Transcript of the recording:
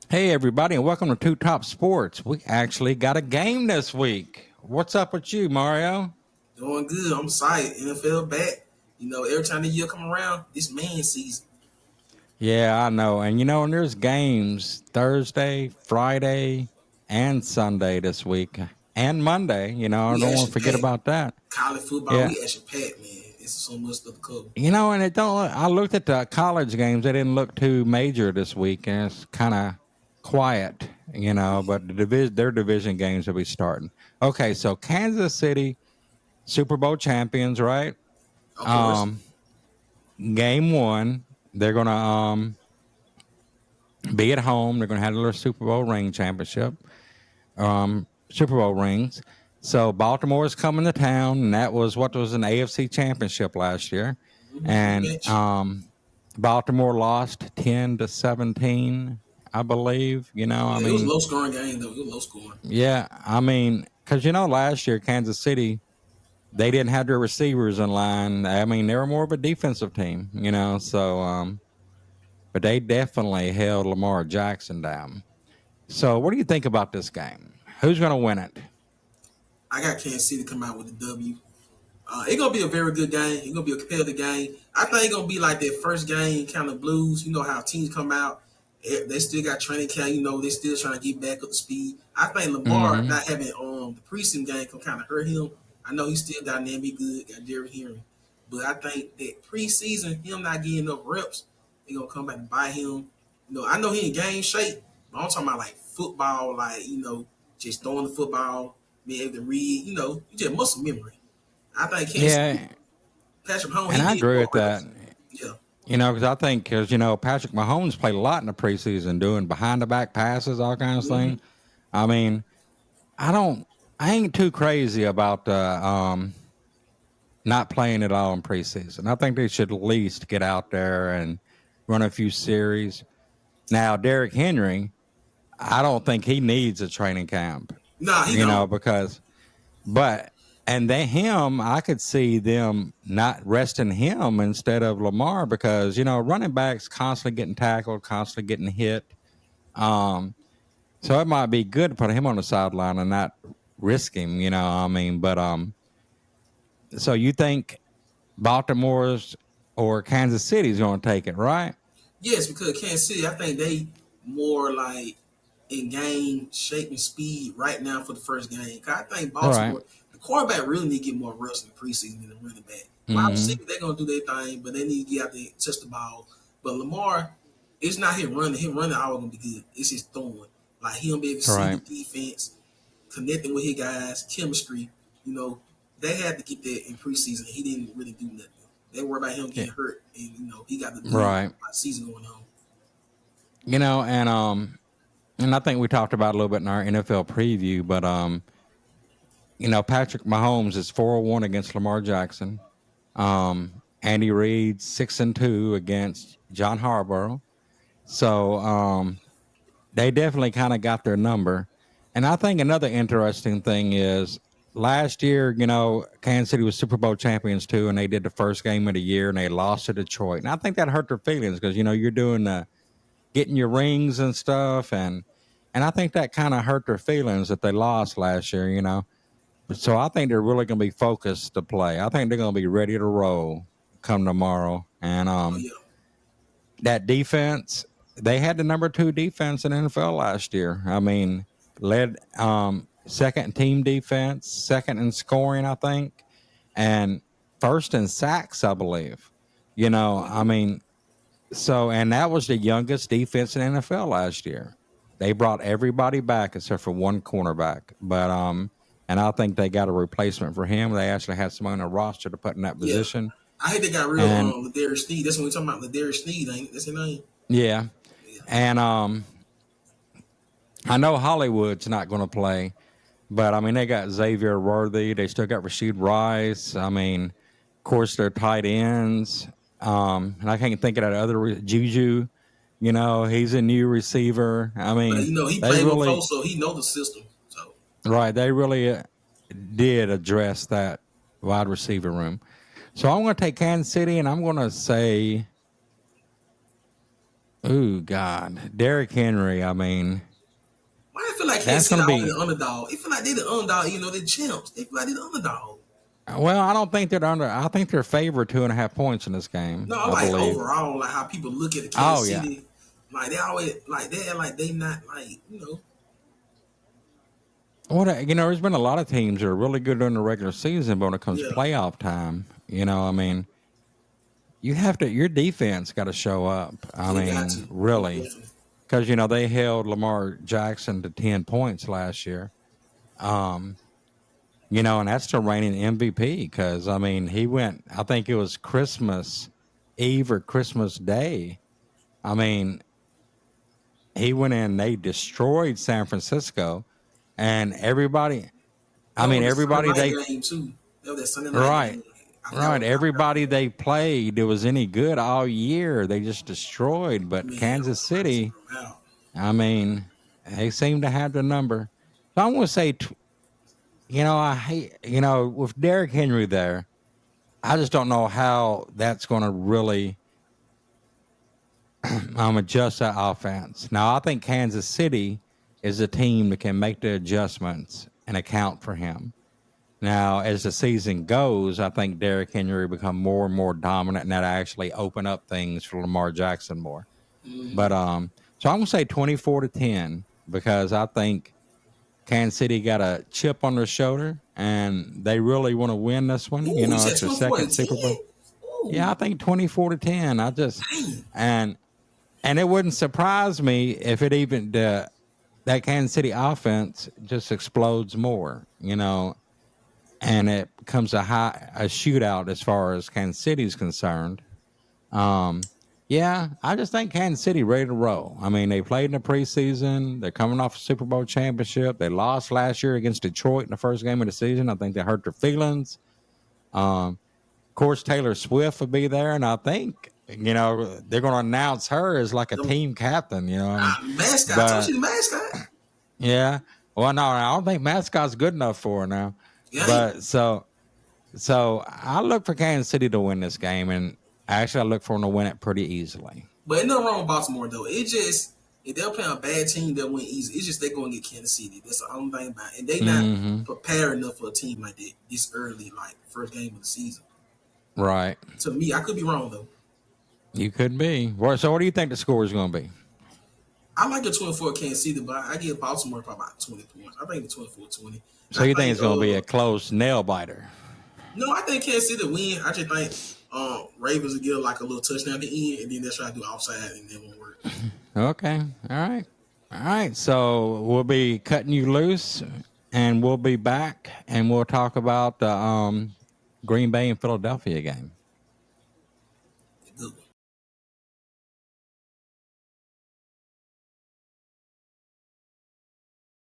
Hey, everybody, and welcome to Two Top Sports. We actually got a game this week. What's up with you, Mario? Doing good. I'm excited. NFL back. Every time the year come around, this man season. Yeah, I know. And there's games Thursday, Friday, and Sunday this week, and Monday. I We don't want action to forget packed. about that. College football, Yeah. we action packed, man. It's so much stuff to cover. And it don't. I looked at the college games; they didn't look too major this week, and it's kind of quiet. But their division games will be starting. Okay, so Kansas City Super Bowl champions, right? Of course. Um, Game one, they're gonna be at home. They're gonna have their Super Bowl ring championship, Super Bowl rings. So Baltimore is coming to town, and that was what was an AFC championship last year, and Rematch. Baltimore lost 10-17, I believe. I Yeah, it was a mean, low scoring game though. It was low scoring. yeah, I mean, because last year Kansas City they didn't have their receivers in line. I mean, they were more of a defensive team. So but they definitely held Lamar Jackson down. So, what do you think about this game? Who's going to win it? I got Kansas City come out with the W. It's gonna be a very good game. It's gonna be a competitive game. I think it's gonna be like that first game kind of blues. You know how teams come out, they still got training camp. They still trying to get back up to speed. I think Lamar Mm-hmm. not having the preseason game can kind of hurt him. I know he's still dynamic, good, got Derrick Henry, but I think that preseason him not getting enough reps, they gonna come back and bite him. I know he in game shape, but I'm talking about like football, like just throwing the football, being able to read. You just muscle memory. I think Kansas City, Yeah, Patrick Mahomes, and he I needs agree more with that. reps. Yeah. Because I think Patrick Mahomes played a lot in the preseason, doing behind the back passes, all kinds of Mm-hmm. things. I mean, I don't, I ain't too crazy about not playing at all in preseason. I think they should at least get out there and run a few series. Now, Derrick Henry, I don't think he needs a training camp. Nah, he don't. Because but and then him, I could see them not resting him instead of Lamar because running backs constantly getting tackled, constantly getting hit. Um, so it might be good to put him on the sideline and not risk him. I mean, but so you think Baltimore's or Kansas City's going to take it, right? Yes, because Kansas City, I think they more like in game shape and speed right now for the first game. 'Cause I think All right. Baltimore, the quarterback really need to get more reps in the preseason than the running back. Wide Mm-hmm. receiver, they're gonna do their thing, but they need to get out there and touch the ball. But Lamar, it's not him running. Him running always gonna be good. It's his throwing. Like he'll be able to All see the right. defense, connecting with his guys, chemistry. You know, they had to get that in preseason. He didn't really do nothing. They worry about him Yeah. getting hurt, and he got the good Right. season going on. And I think we talked about it a little bit in our NFL preview, but Patrick Mahomes is 4-1 against Lamar Jackson. Andy Reid 6-2 against John Harbaugh. So they definitely kind of got their number. And I think another interesting thing is last year, Kansas City was Super Bowl champions too, and they did the first game of the year and they lost to Detroit. And I think that hurt their feelings because you're doing getting your rings and stuff, and I think that kind of hurt their feelings that they lost last year. So I think they're really going to be focused to play. I think they're going to be ready to roll come tomorrow. And Oh yeah, that defense, they had the number 2 defense in the NFL last year. I mean, led second team defense, second in scoring, I think, and first in sacks, I believe. oh I yeah. mean, and that was the youngest defense in the NFL last year. They brought everybody back except for one cornerback. And I think they got a replacement for him. They actually had someone on the roster to put in that Yeah. position. I hate they got rid of And Ladarius Sneed. That's what we talking about. Ladarius Sneed, ain't that's his name? yeah. Yeah. And I know Hollywood's not going to play, but I mean they got Xavier Worthy. They still got Rasheed Rice. I mean, of course they're tight ends. And I can't think of that other Juju. He's a new receiver. I But mean, he they played before, really so he know the system. So right. They really did address that wide receiver room. So I'm going to take Kansas City, and I'm going to say Ooh, God. Derrick Henry, I mean, Why I feel like that's Kansas going City to always be. the underdog? It feel like they the underdog, you know, they're champs. They feel like they the underdog. Well, I don't think they're under. I think they're favored 2.5 points in this game, No, I like believe. overall, like how people look at the Oh, Kansas yeah. City, like they always like they act like they not like There's been a lot of teams that are really good during the regular season, but when it comes to yeah, playoff time, I mean, your defense got to show up. I they got to mean, most really, definitely. because they held Lamar Jackson to 10 points last year. Um, and that's the reigning MVP. Because I mean, he went. I think it was Christmas Eve or Christmas Day. I mean, he went in. They destroyed San Francisco, and everybody. I That mean, was the Sunday everybody night they game too. That was that Sunday night right. game. I forgot Right. what I forgot Everybody what they played that was any good all year, they just destroyed. But man, Kansas I took City, them out. I mean, they seem to have the number. So I'm going to say, I hate, with Derrick Henry there, I just don't know how that's going to really adjust that offense. Now, I think Kansas City is a team that can make the adjustments and account for him. Now, as the season goes, I think Derrick Henry become more and more dominant, and that actually open up things for Lamar Jackson more. But so I'm gonna say 24-10 because I think Kansas City got a chip on their shoulder and they really want to win this one. Ooh, you said It's their 24 second and 10? Super Bowl. Yeah, Ooh, I think 24-10. I just dang. and and it wouldn't surprise me if it even that Kansas City offense just explodes more. And it becomes a shootout as far as Kansas City is concerned. Um, yeah, I just think Kansas City ready to roll. I mean, they played in the preseason. They're coming off a Super Bowl championship. They lost last year against Detroit in the first game of the season. I think they hurt their feelings. Of course, Taylor Swift will be there, and I think they're going to announce her as like a The team captain. I mean, mascot. I told but you the mascot. yeah, well, no, I don't think mascot's good enough for her now. Yeah, ain't. But so I look for Kansas City to win this game, and actually I look for them to win it pretty easily. But ain't nothing wrong with Baltimore though. It just if they're playing a bad team, they'll win easy. It's just they're going to get Kansas City. That's the only thing about it. And they not Hmm. prepared enough for a team like that this early, like first game of the season. Right. To me, I could be wrong though. You could be. So what do you think the score is going to be? I like the 24 Kansas City, but I give Baltimore probably about 20 points. I think the 24-20. So I you think think it's going to be a close nail biter? no, I think Kansas City win. I just think Ravens will get like a little touchdown at the end, and then they'll try to do offside, and it won't work. Okay. All right. All right. So we'll be cutting you loose, and we'll be back, and we'll talk about the Green Bay and Philadelphia game.